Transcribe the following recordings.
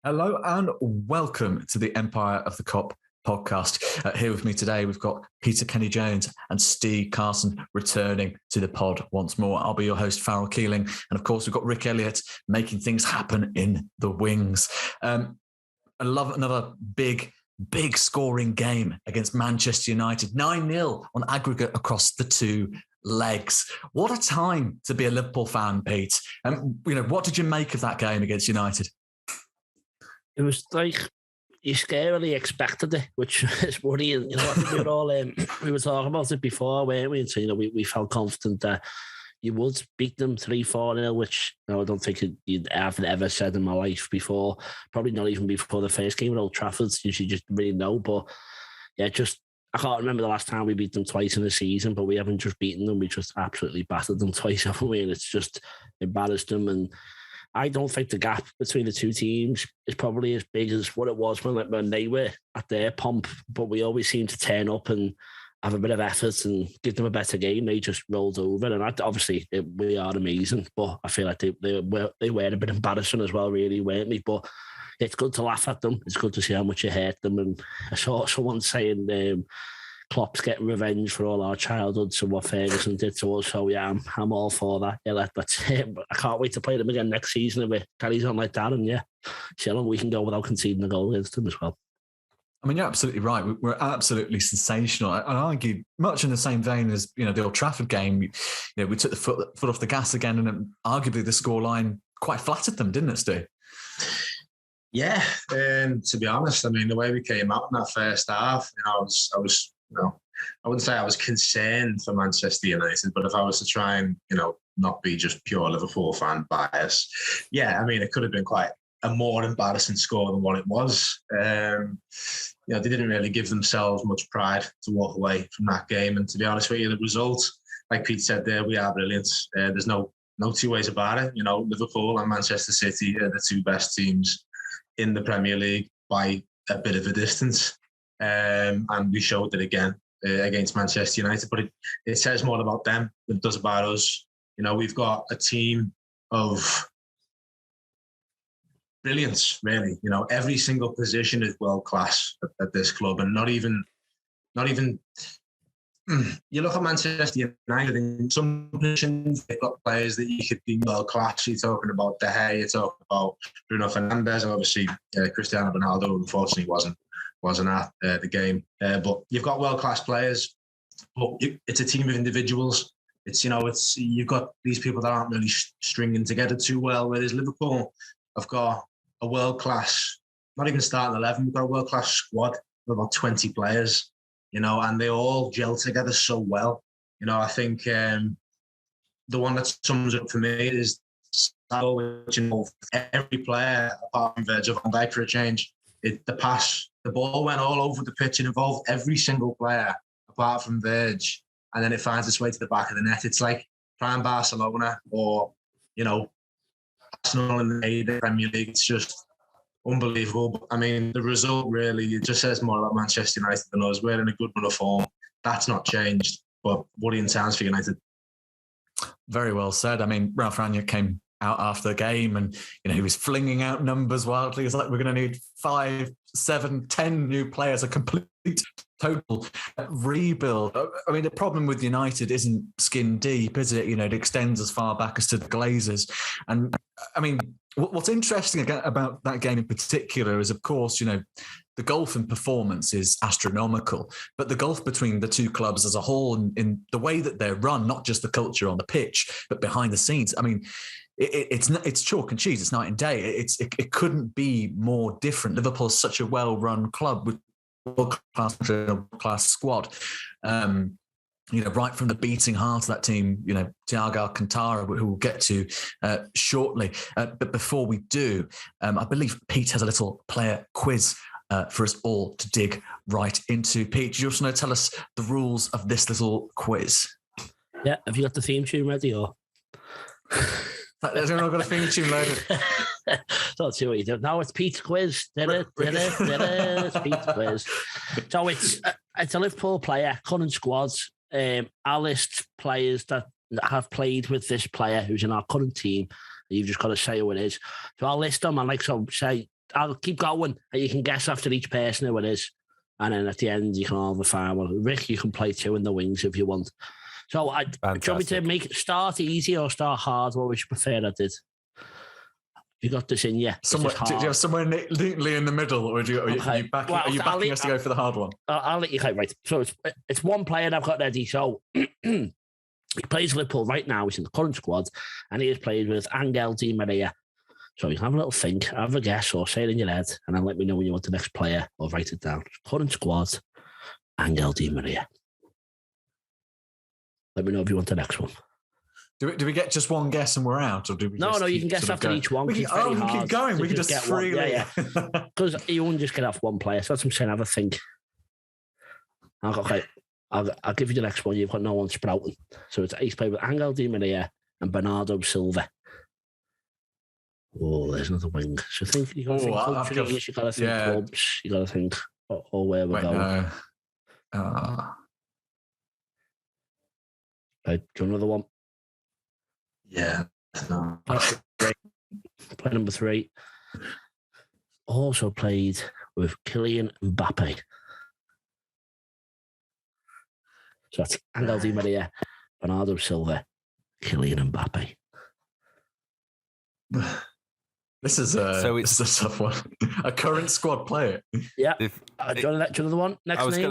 Hello and welcome to the Empire of the Kop Podcast. Here with me today, we've got Peter Kenny-Jones and Steve Carson returning to the pod once more. I'll be your host, Farrell Keeling. And of course, we've got Rick Elliott making things happen in the wings. I love another big scoring game against Manchester United. 9-0 on aggregate across the two legs. What a time to be a Liverpool fan, Pete. What did you make of that game against United? It was like you scarily expected it, which is worrying. You know, I think we were talking about it before, weren't we? And so, we felt confident that you would beat them 3-4-0, which I don't think you'd ever said in my life before. Probably not even before the first game at Old Trafford. You just really know. But yeah, I can't remember the last time we beat them twice in a season, but we haven't just beaten them. We just absolutely battered them twice, haven't we? And it's just embarrassed them. And I don't think the gap between the two teams is probably as big as what it was when they were at their pomp, but we always seem to turn up and have a bit of effort and give them a better game. They just rolled over, and we are amazing, but I feel like they were a bit embarrassing as well, really, weren't they? But it's good to laugh at them. It's good to see how much you hurt them. And I saw someone saying Klopp's getting revenge for all our childhoods and what Ferguson did to us. So yeah, I'm all for that. Yeah, that's it. But I can't wait to play them again next season if it carries on like that. And yeah, Shilling, we can go without conceding a goal against them as well. I mean, you're absolutely right. We're absolutely sensational. I argue much in the same vein as the Old Trafford game. We took the foot off the gas again, and arguably the scoreline quite flattered them, didn't it, Stu? Yeah, to be honest, I mean, the way we came out in that first half, I wouldn't say I was concerned for Manchester United, but if I was to try and, not be just pure Liverpool fan bias, yeah, I mean, it could have been quite a more embarrassing score than what it was. They didn't really give themselves much pride to walk away from that game. And to be honest with you, the result, like Pete said there, we are brilliant. There's no two ways about it. Liverpool and Manchester City are the two best teams in the Premier League by a bit of a distance. And we showed it again against Manchester United, but it says more about them than it does about us. We've got a team of brilliance, really. Every single position is world class at this club, and not even. You look at Manchester United, in some positions they've got players that you could be world class. You're talking about De Gea, you're talking about Bruno Fernandes, and obviously Cristiano Ronaldo, unfortunately, wasn't at the game. But you've got world class players, but it's a team of individuals. You've got these people that aren't really stringing together too well. Whereas Liverpool have got a world class, not even starting 11, we've got a world class squad of about 20 players. And they all gel together so well. I think the one that sums it up for me is which involved every player apart from Virgil van Dijk for a change. The ball went all over the pitch and involved every single player apart from Virg, and then it finds its way to the back of the net. It's like prime Barcelona or Arsenal in the Premier League. It's just unbelievable. I mean, the result really, it just says more about Manchester United than us. We're in a good run of form. That's not changed, but worrying times for United. Very well said. I mean, Ralph Rangnick came out after the game and, he was flinging out numbers wildly. It's like, we're going to need 5, 7, 10 new players, a complete total rebuild. I mean, the problem with United isn't skin deep, is it? It extends as far back as to the Glazers. And I mean, what's interesting about that game in particular is, of course, the gulf in performance is astronomical, but the gulf between the two clubs as a whole in the way that they're run, not just the culture on the pitch, but behind the scenes. I mean, it's chalk and cheese. It's night and day. It couldn't be more different. Liverpool is such a well-run club with world-class squad. Right from the beating heart of that team, Thiago Alcantara, who we'll get to shortly. But before we do, I believe Pete has a little player quiz for us all to dig right into. Pete, do you just want to tell us the rules of this little quiz? Yeah, have you got the theme tune ready, or? Has anyone got a theme tune loaded? Don't see what you do. No, it's Pete's quiz. It's Pete's quiz. So it's a Liverpool player, current squads. I'll list players that have played with this player who's in our current team. You've just got to say who it is. So I'll list them, and say I'll keep going, and you can guess after each person who it is. And then at the end, you can all the fire. Well, Rick, you can play 2 in the wings if you want. So, do you want me to make it start easy or start hard? What would you prefer I did? You got this in, yeah. Do you have somewhere neatly in the middle, or are you backing us to go for the hard one? I'll let you go. Right. So it's one player I've got ready. So he plays Liverpool right now. He's in the current squad, and he has played with Angel Di Maria. So you can have a little think, have a guess, or say it in your head, and then let me know when you want the next player, or write it down. Current squad, Angel Di Maria. Let me know if you want the next one. Do we get just one guess and we're out, or do we? No, you can guess after each one. We can keep going. We can just freely. Because you won't just get off one player. So that's what I'm saying. Have a think. Okay, I'll give you the next one. You've got no one sprouting. So he's played with Angel Di Maria and Bernardo Silva. Oh, there's another wing. So think you got to think countries, you got to think clubs, you got to think where we're going. No. Right, do you want another one? Yeah. No. Play number 3. Also played with Kylian Mbappe. So that's Angel Di Maria, Bernardo Silva, Kylian Mbappe. This is a tough one. A current squad player. Yeah. Do you want another one? Next name?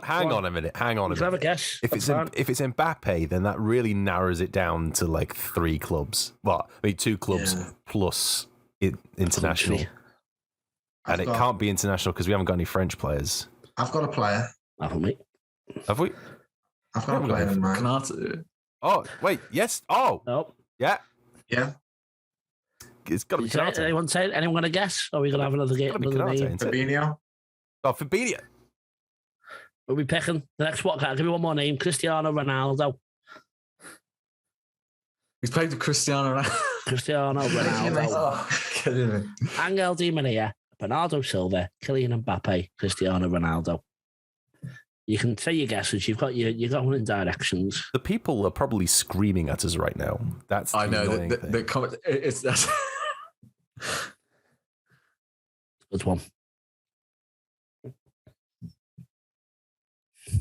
Hang on a minute. Have a guess. If it's Mbappe, then that really narrows it down to like 3 clubs. Well, I mean 2 clubs plus international. And it can't be international because we haven't got any French players. I've got a player. Haven't we? Have we? I've got a player in mind. Oh, wait. Yes. Oh. Nope. Yeah. Yeah. It's got to be Canate. Anyone say it? Anyone going to guess? Or are we going to have another game? Fabinho. Oh, Fabinho. We'll be picking the next one. I'll give you one more name. Cristiano Ronaldo. He's played with Cristiano Ronaldo. Cristiano Ronaldo. Kidding me. Angel Di Maria, Bernardo Silva, Kylian Mbappe, Cristiano Ronaldo. You can say your guesses. You've got one in directions. The people are probably screaming at us right now. That's I know the comment. It's that. Good one.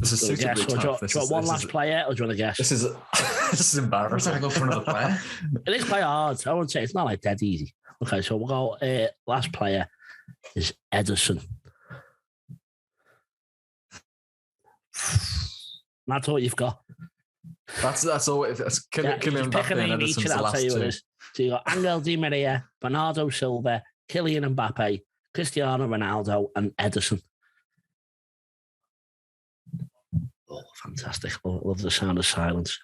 This is suitably tough. Do you want one last player, or do you want to guess? This is embarrassing. I'm going to go for another player. It is quite hard. I wouldn't say it's not like dead easy. Okay, so we'll go. Last player is Ederson. That's all you've got. That's all. That's Kylian Mbappe and Ederson's the last 2. So you got Angel Di Maria, Bernardo Silva, Kylian Mbappe, Cristiano Ronaldo, and Ederson. Oh, fantastic! Love the sound of silence.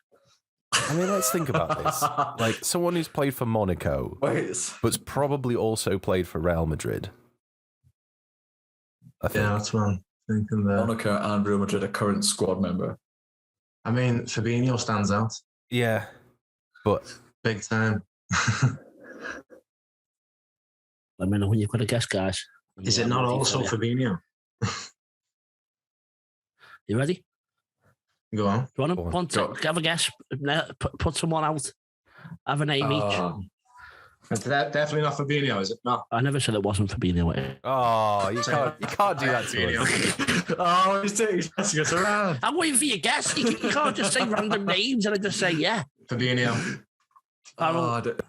I mean, let's think about this. Like someone who's played for Monaco, but's probably also played for Real Madrid. I think. Yeah, that's what I'm thinking there. Monaco and Real Madrid, a current squad member. I mean, Fabinho stands out. Yeah, but big time. Let me know when you've got a guess, guys. Is it not also Fabinho? You ready? Go on. Do you want to have a guess? Put someone out. Have a name each. It's definitely not Fabinho, is it? No. I never said it wasn't Fabinho. Oh, you can't do that to us. Oh, he's passing us around. I'm waiting for your guess. You can't just say random names and I just say yeah. Fabinho. I don't.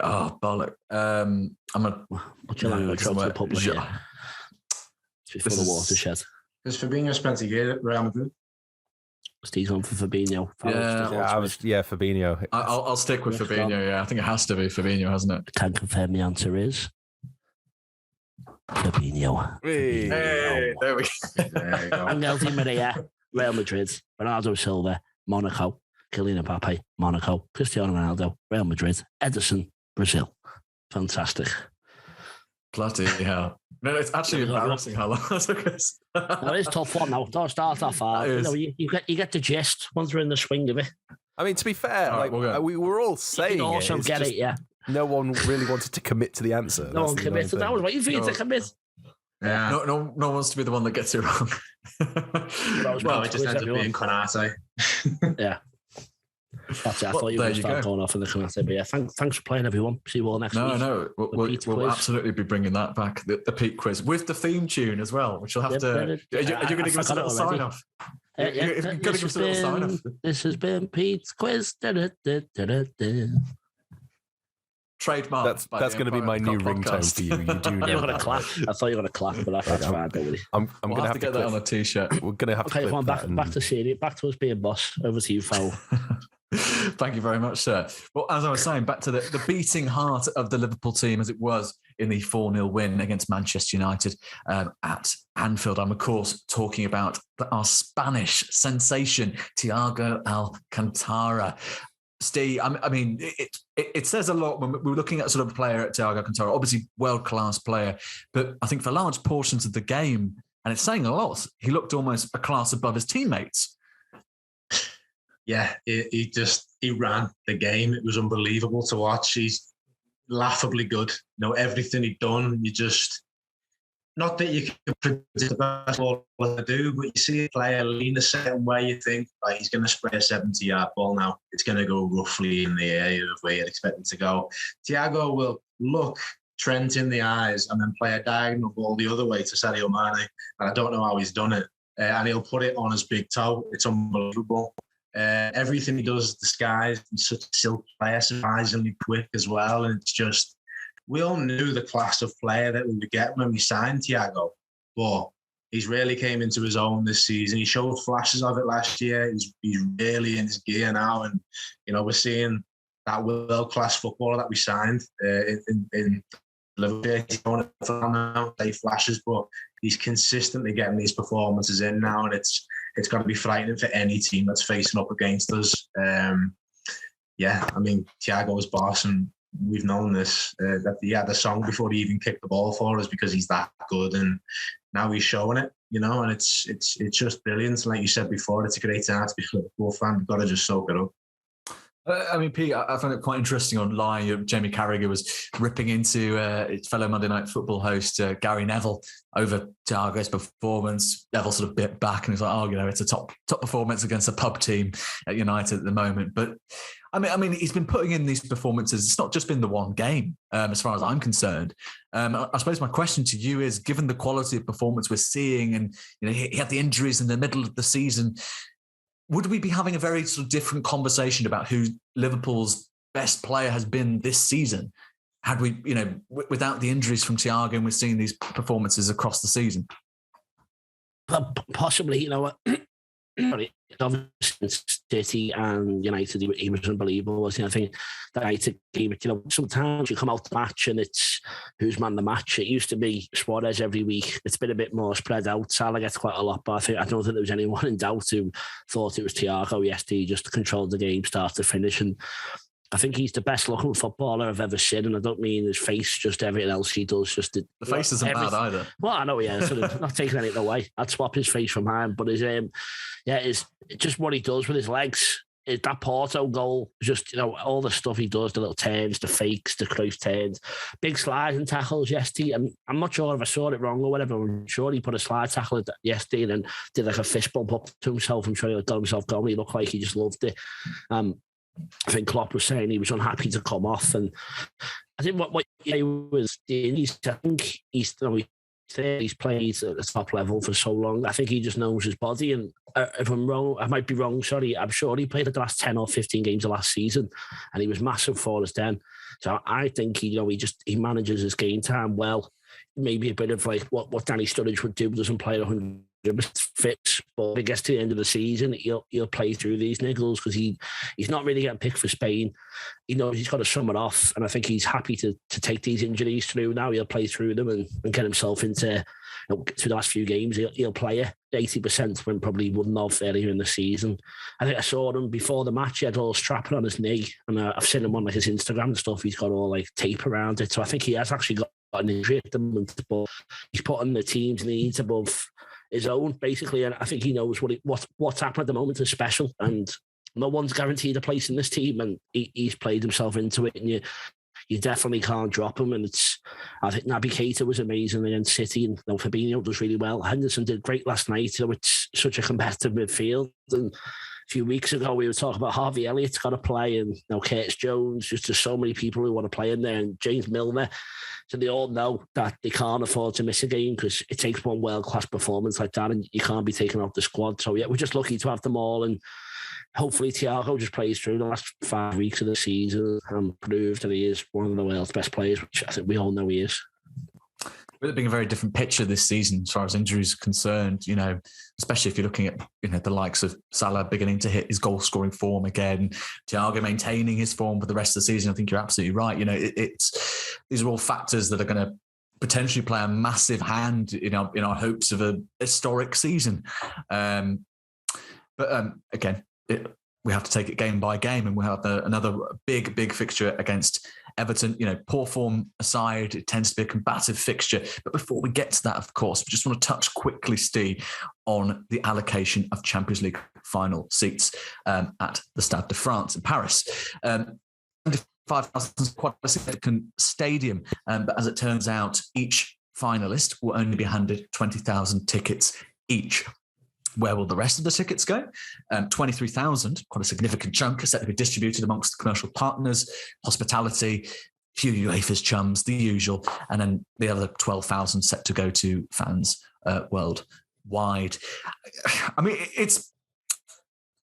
Oh, bollock. I'm a. What's your language? To the public. Before the watershed. Because Fabinho spent a year at Real Madrid. Steve's on for Fabinho. Fabinho. I'll stick with Fabinho. Yeah, I think it has to be Fabinho, hasn't it? I can confirm the answer is Fabinho. Hey, there we go. Angel Di Maria, Real Madrid, Bernardo Silva, Monaco, Kylian Mbappe, Monaco, Cristiano Ronaldo, Real Madrid, Ederson, Brazil. Fantastic. Bloody hell. No, it's actually embarrassing how long that took us. That is a tough one now. Don't start that far. You get the gist once we're in the swing of it. I mean, to be fair, we were all saying you can also get it, yeah. No one really wanted to commit to the answer. No one committed. I was waiting for you to commit. Yeah. No one wants to be the one that gets it wrong. Well, it just ends up being Konate. Yeah. That's it. I thought you were going to start going off in the comments. But yeah, thanks for playing, everyone. See you all next week. No, we'll absolutely be bringing that back, the Pete quiz, with the theme tune as well, which you'll have to... Are you going to give us a little sign-off? You're going to give us a little sign-off. This has been Pete's quiz. Trademark. That's going to be my new ringtone for you. You do know. You're going to clap. I thought you were going to clap, but that's fine. Don't worry. I'm we'll going have to get that on a t-shirt. We're going to have to. Okay, come on, back to Siri. Back to us being boss. Over to you, Fowl. Thank you very much, sir. Well, as I was saying, back to the beating heart of the Liverpool team as it was in the 4-0 win against Manchester United at Anfield. I'm, of course, talking about our Spanish sensation, Thiago Alcantara. Steve, I mean, it says a lot when we're looking at sort of a player at Thiago Alcantara, obviously world-class player, but I think for large portions of the game, and it's saying a lot, he looked almost a class above his teammates. Yeah, he ran the game. It was unbelievable to watch. He's laughably good. You know, everything he'd done, not that you can predict the best ball to do, but you see a player lean a certain way, you think, like, he's going to spray a 70-yard ball now. It's going to go roughly in the area of where you'd expect it to go. Thiago will look Trent in the eyes and then play a diagonal ball the other way to Sadio Mane. And I don't know how he's done it. And he'll put it on his big toe. It's unbelievable. Everything he does is disguised. He's such a silk player, surprisingly quick as well. And it's just... We all knew the class of player that we would get when we signed Thiago, but he's really came into his own this season. He showed flashes of it last year. He's really in his gear now, and you know, we're seeing that world-class footballer that we signed in Liverpool. He's going now, they flashes, but he's consistently getting these performances in now, and it's going to be frightening for any team that's facing up against us. Yeah, I mean, Thiago was boss, and we've known this, that he had a song before he even kicked the ball for us because he's that good, and now he's showing it, you know, and it's just brilliant. Like you said before, it's a great time to be a Liverpool fan. We've got to just soak it up. I mean, Pete, I found it quite interesting online. Jamie Carragher was ripping into his fellow Monday Night Football host, Gary Neville, over Thiago's performance. Neville sort of bit back and he's like, oh, you know, it's a top performance against a pub team at United at the moment. But I mean, he's been putting in these performances. It's not just been the one game, as far as I'm concerned. I suppose my question to you is, given the quality of performance we're seeing, and you know, he had the injuries in the middle of the season, would we be having a very sort of different conversation about who Liverpool's best player has been this season? Had we, you know, without the injuries from Thiago, and we're seeing these performances across the season? Possibly, you know what? Obviously, City and United, he was unbelievable. I think that United game, you know, sometimes you come out the match and it's who's man the match. It used to be Suarez every week. It's been a bit more spread out. Salah gets quite a lot, but I don't think there was anyone in doubt who thought it was Thiago yesterday. He just controlled the game start to finish, and I think he's the best looking footballer I've ever seen, and I don't mean his face, just everything else he does. Just the face isn't bad either. Well, I know, yeah, sort of not taking anything away. I'd swap his face from mine, but it's just what he does with his legs. That Porto goal, just, you know, all the stuff he does, the little turns, the fakes, the close turns, big sliding tackles yesterday. And I'm not sure if I saw it wrong or whatever. I'm sure he put a slide tackle yesterday and then did like a fist bump up to himself. I'm sure he got himself going. He looked like he just loved it. I think Klopp was saying he was unhappy to come off, and I think what he was doing, I think he's played at the top level for so long. I think he just knows his body, and if I'm wrong, I might be wrong, sorry, I'm sure he played the last 10 or 15 games of last season, and he was massive for us then. So I think he manages his game time well. Maybe a bit of like what Danny Sturridge would do, doesn't play 100 fits, but I guess to the end of the season he'll play through these niggles because he's not really getting picked for Spain. He knows he's got to sum it off, and I think he's happy to take these injuries through now. He'll play through them and get himself into, you know, through the last few games. He'll play it 80% when probably wouldn't have earlier in the season. I think I saw him before the match. He had all strapping on his knee, and I've seen him on like his Instagram and stuff. He's got all like tape around it, so I think he has actually got an injury at the moment, but he's putting the team's needs above his own, basically, and I think he knows what's happening at the moment is special, and no one's guaranteed a place in this team, and he's played himself into it, and you definitely can't drop him. And I think Naby Keita was amazing against City, and Fabinho does really well. Henderson did great last night. It's such a competitive midfield, and few weeks ago, we were talking about Harvey Elliott's got to play, and Curtis Jones. Just there's so many people who want to play in there, and James Milner. So they all know that they can't afford to miss a game because it takes one world-class performance like that, and you can't be taking out the squad. So yeah, we're just lucky to have them all, and hopefully Thiago just plays through the last 5 weeks of the season and proves that he is one of the world's best players, which I think we all know he is. It's been a very different picture this season as far as injuries are concerned, especially if you're looking at, the likes of Salah beginning to hit his goal scoring form again, Thiago maintaining his form for the rest of the season. I think you're absolutely right. These are all factors that are going to potentially play a massive hand in our hopes of a historic season. But again, we have to take it game by game, and we have another big fixture against Everton. Poor form aside, it tends to be a combative fixture. But before we get to that, of course, we just want to touch quickly, Steve, on the allocation of Champions League final seats at the Stade de France in Paris. 25,000 is quite a significant stadium, but as it turns out, each finalist will only be handed 20,000 tickets each. Where will the rest of the tickets go? 23,000, quite a significant chunk, is set to be distributed amongst the commercial partners, hospitality, few UEFA's chums, the usual, and then the other 12,000 set to go to fans worldwide. I mean, it's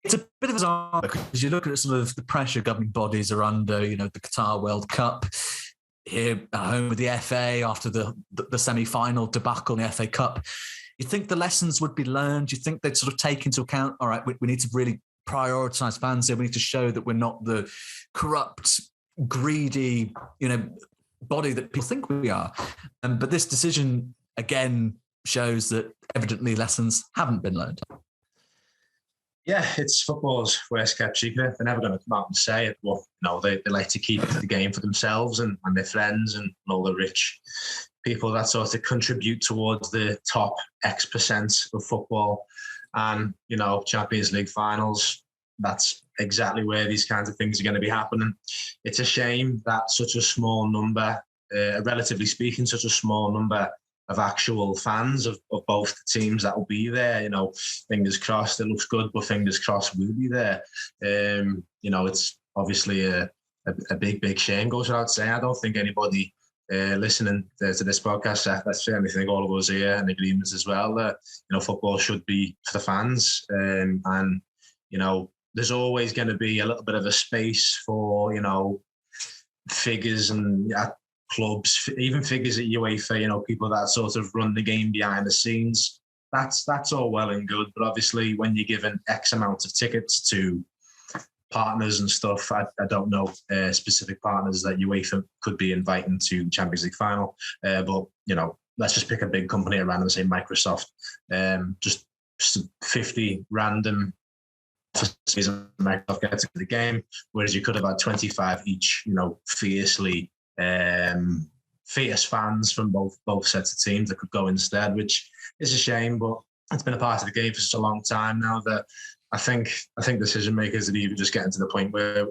a bit of a bizarre because you look at some of the pressure governing bodies are under, the Qatar World Cup, here at home with the FA after the semi-final debacle in the FA Cup. You think the lessons would be learned? You think they'd sort of take into account, all right, we need to really prioritise fans here. We need to show that we're not the corrupt, greedy, body that people think we are. But this decision, again, shows that evidently lessons haven't been learned. Yeah, it's football's worst kept secret. They're never going to come out and say it, but they like to keep the game for themselves and their friends and all the rich people that sort of contribute towards the top X% of football. And, Champions League finals, that's exactly where these kinds of things are going to be happening. It's a shame that such a small number, relatively speaking, such a small number of actual fans of both the teams that will be there. Fingers crossed, it looks good, but fingers crossed we'll be there. It's obviously a big shame, goes without saying. I don't think anybody listening to this podcast, I certainly think all of us here in agreement as well that, football should be for the fans. And there's always going to be a little bit of a space for, figures and clubs, even figures at UEFA, people that sort of run the game behind the scenes. That's all well and good. But obviously when you're given X amount of tickets to partners and stuff, I don't know specific partners that UEFA could be inviting to the Champions League final. But, let's just pick a big company at random, say Microsoft. Just 50 random Microsoft gets to the game, whereas you could have had 25 each, fiercely fierce fans from both sets of teams that could go instead, which is a shame, but it's been a part of the game for such a long time now that I think decision makers are even just getting to the point where,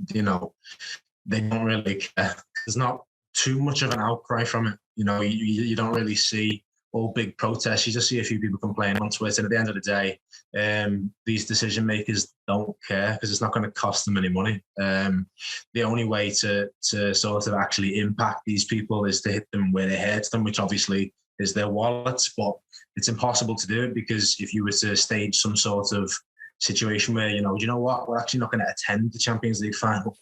they don't really care. There's not too much of an outcry from it. You don't really see all big protests. You just see a few people complaining on Twitter. And at the end of the day, these decision makers don't care because it's not going to cost them any money. The only way to sort of actually impact these people is to hit them where it hurts them, which obviously is their wallets. But it's impossible to do it because if you were to stage some sort of situation where, you know what, we're actually not going to attend the Champions League final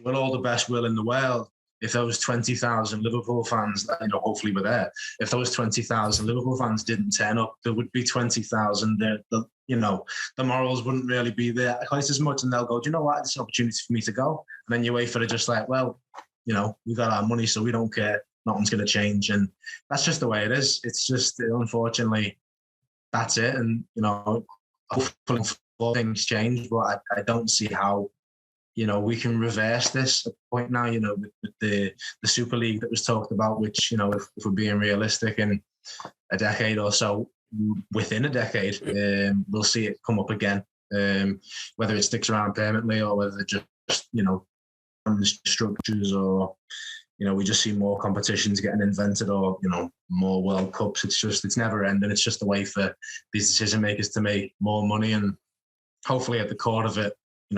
with all the best will in the world. If those 20,000 Liverpool fans that, hopefully were there, if those 20,000 Liverpool fans didn't turn up, there would be 20,000 there. The morals wouldn't really be there quite as much. And they'll go, do you know what? It's an opportunity for me to go. And then you wait for it just like, well, we got our money, so we don't care. Nothing's going to change. And that's just the way it is. It's just, unfortunately, that's it. And, hopefully things change, but I don't see how, we can reverse this at the point now, with the Super League that was talked about, which, if we're being realistic, in a decade or so, within a decade, we'll see it come up again, whether it sticks around permanently or whether it just, structures or, we just see more competitions getting invented or, more World Cups. It's never ending. It's just a way for these decision makers to make more money. And hopefully at the core of it,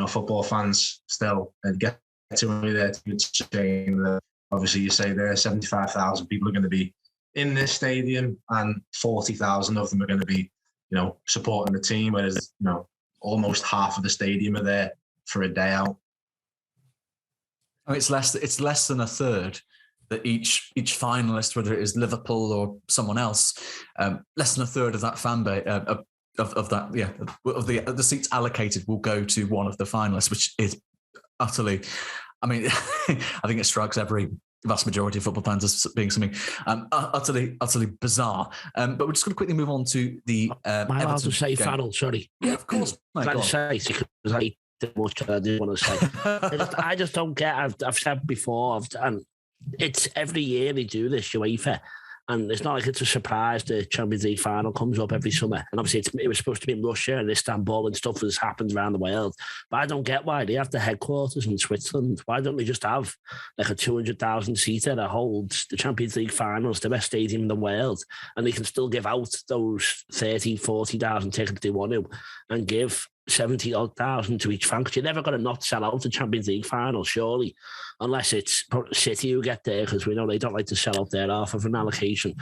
football fans still get to there to shame that obviously you say there 75,000 people are going to be in this stadium and 40,000 of them are going to be, supporting the team, whereas, almost half of the stadium are there for a day out. Oh, it's less than a third that each finalist, whether it is Liverpool or someone else, less than a third of that fan base of the seats allocated will go to one of the finalists, which is utterly. I mean, I think it strikes every vast majority of football fans as being something utterly bizarre. But we're just going to quickly move on to the. Am I allowed to say Farrell? Sorry. Yeah, of course. Can I say because I much I didn't want to say. I just don't get. I've said before, and it's every year they do this UEFA, and it's not like it's a surprise. The Champions League final comes up every summer, and obviously it was supposed to be in Russia and Istanbul and stuff that happens around the world. But I don't get why they have the headquarters in Switzerland. Why don't they just have like a 200,000 seater that holds the Champions League finals, the best stadium in the world, and they can still give out those 30,000, 40,000 tickets they want to, and give 70,000 to each fan, because you're never going to not sell out the Champions League final, surely, unless it's City who get there, because we know they don't like to sell out their half of an allocation.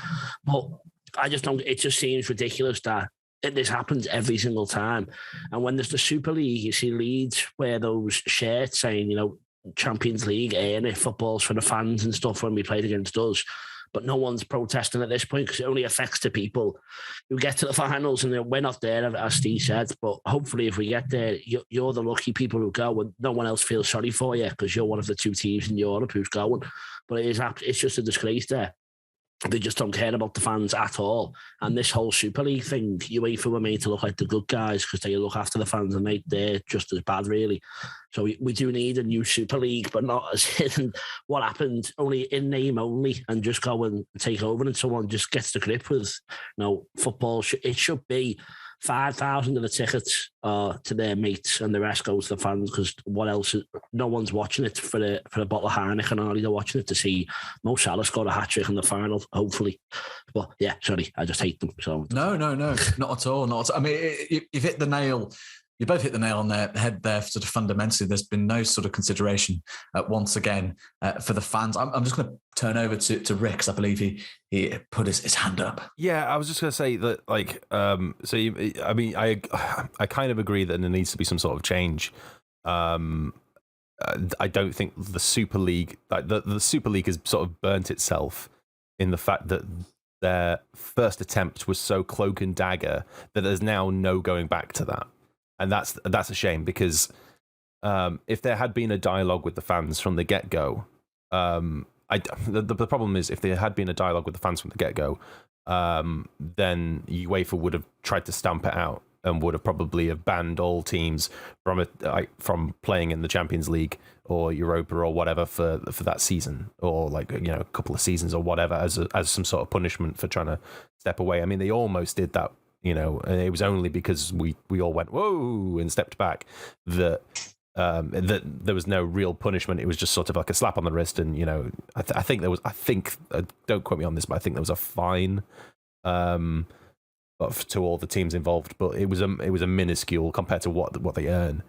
But I just don't, it just seems ridiculous that this happens every single time. And when there's the Super League, you see Leeds wear those shirts saying, Champions League, earn it, football's for the fans and stuff when we played against us. But no one's protesting at this point because it only affects the people who get to the finals, and we're not there, as Steve said. But hopefully, if we get there, you're the lucky people who go, and no one else feels sorry for you because you're one of the two teams in Europe who's going. But it's just a disgrace there. They just don't care about the fans at all. And this whole Super League thing, UEFA were made to look like the good guys because they look after the fans, and they're just as bad, really. So we do need a new Super League, but not as in what happened, only in name only, and just go and take over, and someone just gets the grip with, football. It should be 5,000 of the tickets are to their mates and the rest goes to the fans, because what else? No one's watching it for a bottle of Heineken, or they're watching it to see Mo Salah score a hat-trick in the final, hopefully. But yeah, sorry, I just hate them. So No, not at all. Not at all. I mean, you've hit the nail. You both hit the nail on the head there. Sort of fundamentally, there's been no sort of consideration once again for the fans. I'm just going to turn over to Rick, because I believe he put his hand up. Yeah, I was just going to say that, I kind of agree that there needs to be some sort of change. I don't think the Super League, the Super League has sort of burnt itself in the fact that their first attempt was so cloak and dagger that there's now no going back to that. And that's a shame, because if there had been a dialogue with the fans from the get-go, the problem is if there had been a dialogue with the fans from the get-go, then UEFA would have tried to stamp it out and would have probably have banned all teams from playing in the Champions League or Europa or whatever for that season, or a couple of seasons or whatever, as some sort of punishment for trying to step away. I mean, they almost did that. And it was only because we all went whoa and stepped back that there was no real punishment. It was just sort of like a slap on the wrist, and I think don't quote me on this, but I think there was a fine to all the teams involved, but it was a minuscule compared to what they earn.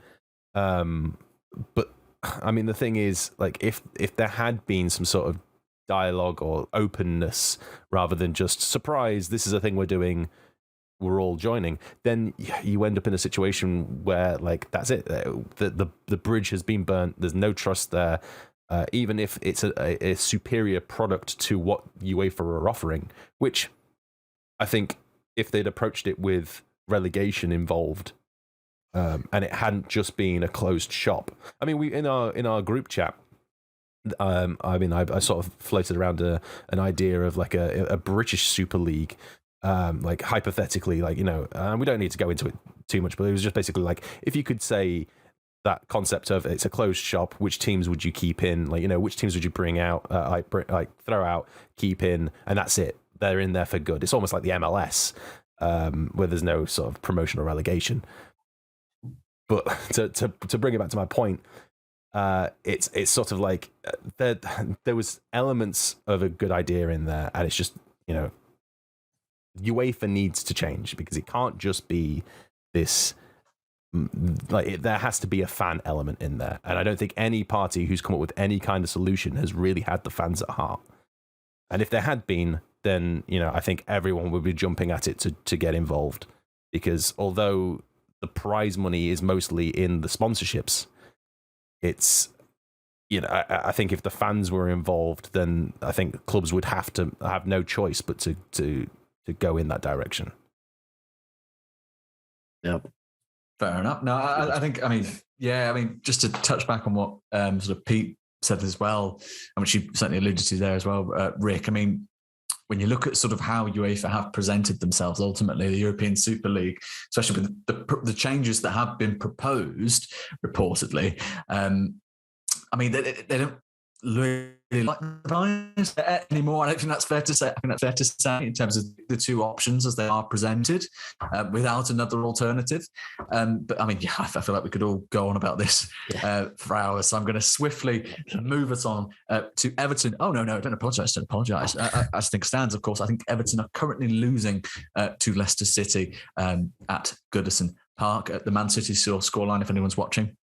But I mean, the thing is, if there had been some sort of dialogue or openness rather than just surprise, this is a thing we're doing, we're all joining, then you end up in a situation where that's it. The bridge has been burnt. There's no trust there. Even if it's a superior product to what UEFA are offering, which I think if they'd approached it with relegation involved, and it hadn't just been a closed shop. I mean, we in our group chat, I sort of floated around an idea of a British Super League. Hypothetically, we don't need to go into it too much, but it was just basically if you could say that concept of it's a closed shop, which teams would you keep in? Which teams would you bring out, throw out, keep in, and that's it. They're in there for good. It's almost like the MLS, where there's no sort of promotion or relegation. But to bring it back to my point, it's sort of there was elements of a good idea in there, and it's just UEFA needs to change, because it can't just be this there has to be a fan element in there. And I don't think any party who's come up with any kind of solution has really had the fans at heart. And if there had been, then, I think everyone would be jumping at it to get involved. Because although the prize money is mostly in the sponsorships, it's, I think if the fans were involved, then I think clubs would have to have no choice but to go in that direction. Yep. Fair enough. No, I think, just to touch back on what sort of Pete said as well, and which you certainly alluded to there as well, Rick, when you look at sort of how UEFA have presented themselves, ultimately, the European Super League, especially with the changes that have been proposed, reportedly, they don't really like the vibes anymore. I don't think that's fair to say. I think that's fair to say in terms of the two options as they are presented, without another alternative. But I feel like we could all go on about this for hours. So I'm going to swiftly move us on to Everton. Oh no, don't apologise. As things stands, of course, I think Everton are currently losing to Leicester City at Goodison Park. The Man City scoreline, if anyone's watching,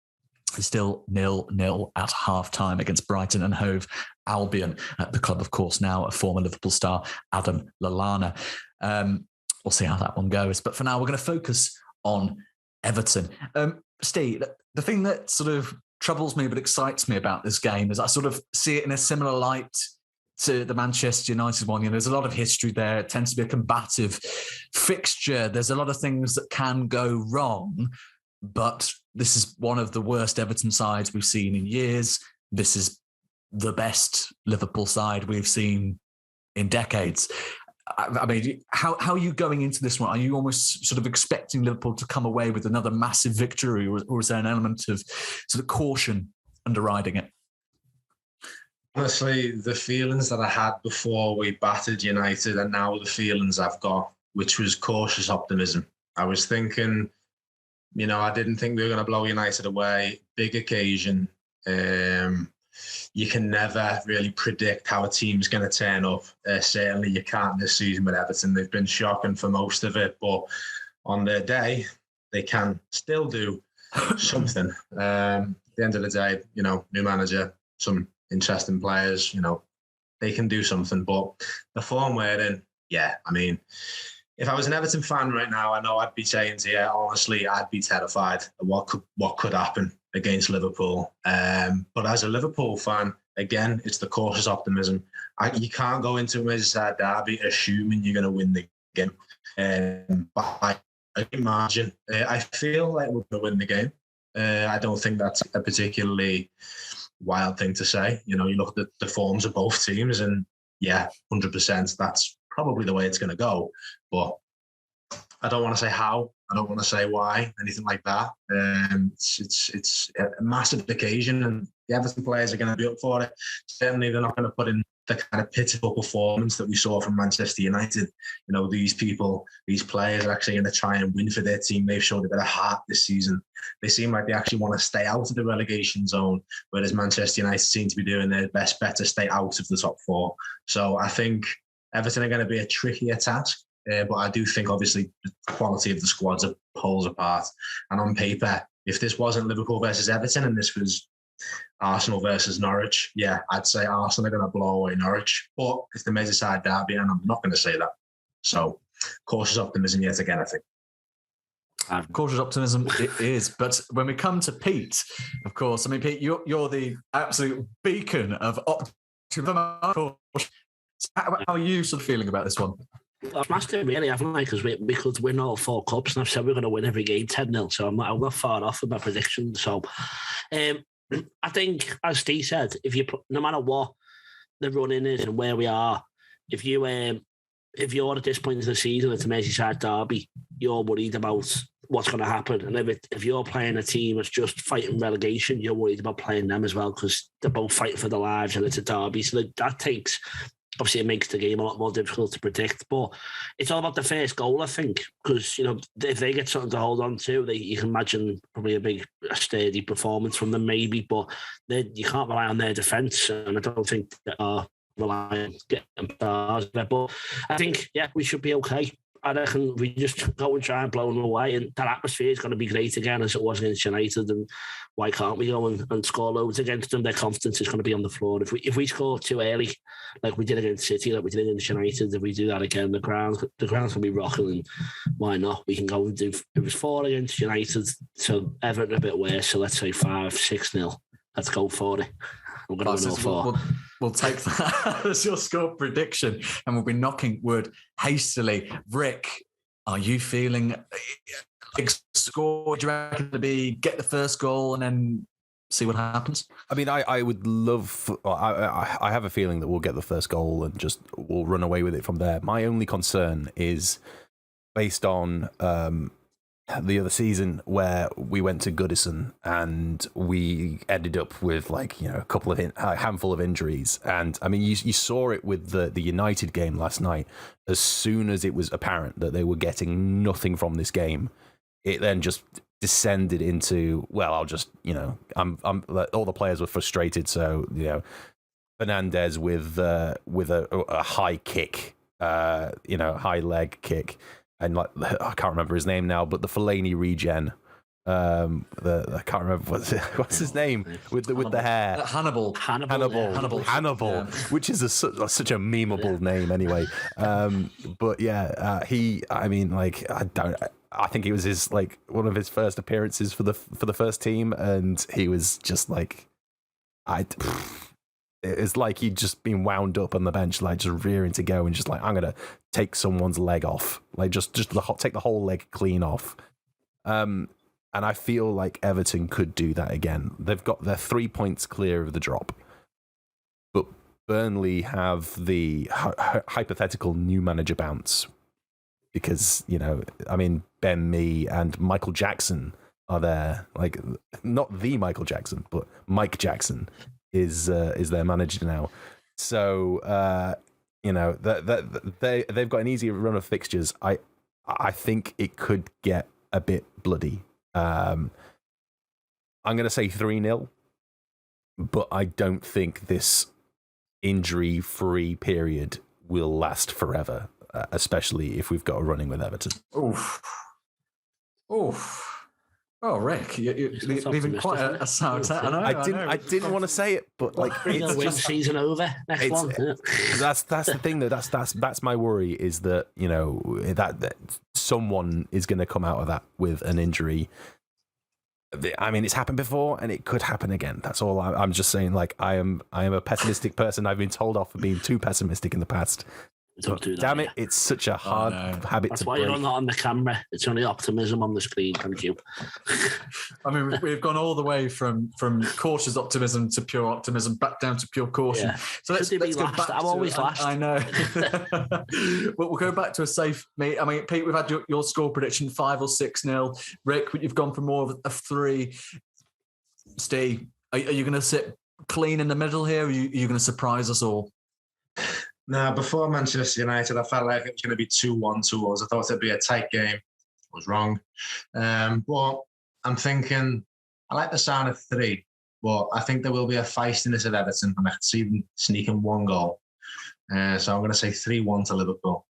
is still 0-0 at half-time against Brighton and Hove Albion. The club, of course, now a former Liverpool star, Adam Lallana. We'll see how that one goes. But for now, we're going to focus on Everton. Steve, the thing that sort of troubles me but excites me about this game is I sort of see it in a similar light to the Manchester United one. There's a lot of history there. It tends to be a combative fixture. There's a lot of things that can go wrong, but this is one of the worst Everton sides we've seen in years. This is the best Liverpool side we've seen in decades. How are you going into this one? Are you almost sort of expecting Liverpool to come away with another massive victory, or is there an element of sort of caution underriding it? Honestly, the feelings that I had before we battered United are now the feelings I've got, which was cautious optimism. I was thinking, I didn't think we were going to blow United away. Big occasion. You can never really predict how a team's going to turn up. Certainly you can't this season with Everton. They've been shocking for most of it, but on their day, they can still do something. At the end of the day, new manager, some interesting players, they can do something. But the form we're in, if I was an Everton fan right now, I know I'd be saying to you, honestly, I'd be terrified of what could happen against Liverpool. But as a Liverpool fan, again, it's the cautious optimism. You can't go into a Merseyside derby assuming you're going to win the game by a margin. I feel like we're going to win the game. I don't think that's a particularly wild thing to say. You look at the forms of both teams, and 100%, that's probably the way it's going to go. But I don't want to say how, I don't want to say why, anything like that. It's a massive occasion, and the Everton players are going to be up for it. Certainly they're not going to put in the kind of pitiful performance that we saw from Manchester United. These players are actually going to try and win for their team. They've showed a bit of heart this season. They seem like they actually want to stay out of the relegation zone, whereas Manchester United seem to be doing their best bet to stay out of the top four. So I think Everton are going to be a trickier task, but I do think obviously the quality of the squads are poles apart. And on paper, if this wasn't Liverpool versus Everton and this was Arsenal versus Norwich, I'd say Arsenal are going to blow away Norwich. But it's the Merseyside derby, and I'm not going to say that. So cautious optimism yet again, I think. Cautious optimism it is. But when we come to Pete, of course, Pete, you're the absolute beacon of optimism. How are you sort of feeling about this one? I've smashed it really, haven't I? Because we could win all 4 cups, and I've said we're going to win every game 10-0. So I'm not far off with my prediction. So I think, as Steve said, no matter what the running is and where we are, if you're at this point of the season, it's a Merseyside derby, you're worried about what's going to happen. And if you're playing a team that's just fighting relegation, you're worried about playing them as well, because they're both fighting for their lives and it's a derby. So that takes... Obviously, it makes the game a lot more difficult to predict, but it's all about the first goal, I think, because, if they get something to hold on to, you can imagine probably a sturdy performance from them maybe, but you can't rely on their defence, and I don't think they are relying on getting stars there. But I think, we should be okay. I reckon we just go and try and blow them away, and that atmosphere is going to be great again as it was against United. And why can't we go and score loads against them? Their confidence is going to be on the floor. If we score too early, like we did against City, like we did against United, if we do that again, the ground's going to be rocking. And why not? We can go and do. It was 4 against United, so Everton a bit worse. So let's say 5-6-0. Let's go for it. We're going to win all 4. We'll take that as your score prediction, and we'll be knocking wood hastily. Rick, are you feeling big score? Do you reckon to be get the first goal and then see what happens? I mean, I would love. I have a feeling that we'll get the first goal and just we'll run away with it from there. My only concern is based on the other season where we went to Goodison and we ended up with a handful of injuries. And I mean, you saw it with the United game last night. As soon as it was apparent that they were getting nothing from this game, it then just descended into, well, I'll just, I'm all the players were frustrated. So, Fernandez with a high kick, high leg kick. And I can't remember his name now, but the Fellaini regen. I can't remember what's his name with the hair. Hannibal, yeah. Which is such a memeable name anyway. But yeah, I think it was his one of his first appearances for the first team, and he was just it's like he'd just been wound up on the bench, just rearing to go, and just I'm gonna take someone's leg off, just take the whole leg clean off. And I feel like Everton could do that again. They're 3 points clear of the drop, but Burnley have the hypothetical new manager bounce because Ben Mee and Michael Jackson are there, not the Michael Jackson, but Mike Jackson is their manager now. So they've got an easy run of fixtures. I think it could get a bit bloody. I'm going to say 3-0, but I don't think this injury-free period will last forever, especially if we've got a running with Everton. Oof. Oh, Rick, you're leaving quite a sour taste. I didn't want to say it, but it's win season over. Next one. That's the thing though. That's my worry is that that someone is going to come out of that with an injury. I mean, it's happened before, and it could happen again. That's all. I'm just saying. I am a pessimistic person. I've been told off for being too pessimistic in the past. Don't do that. Damn it, it's such a hard habit That's to why break. you're not on the camera. It's only optimism on the screen. Thank you. I mean, we've gone all the way from cautious optimism to pure optimism, back down to pure caution. Yeah. So let's go back. I'm always last. I know. But we'll go back to a safe meet. I mean, Pete, we've had your score prediction 5 or 6-0. Rick, you've gone for more of a 3. Steve, are you going to sit clean in the middle here? Or are you going to surprise us all? No, before Manchester United, I felt like it was going to be 2-1 to us. I thought it'd be a tight game. I was wrong. But I'm thinking, I like the sound of 3, but I think there will be a feistiness at Everton, and I could see them sneaking 1 goal. So I'm going to say 3-1 to Liverpool.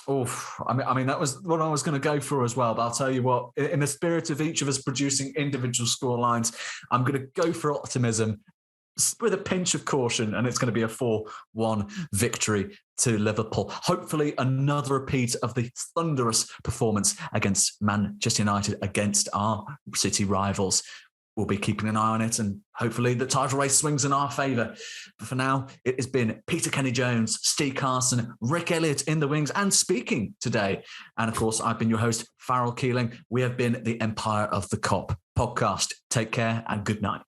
Oof. I mean, that was what I was going to go for as well. But I'll tell you what, in the spirit of each of us producing individual score lines, I'm going to go for optimism with a pinch of caution, and it's going to be a 4-1 victory to Liverpool. Hopefully another repeat of the thunderous performance against Manchester United, against our city rivals. We'll be keeping an eye on it, and hopefully the title race swings in our favour. But for now, it has been Peter Kenny-Jones, Steve Carson, Rick Elliott in the wings and speaking today. And of course, I've been your host, Farrell Keeling. We have been the Empire of the Kop podcast. Take care and good night.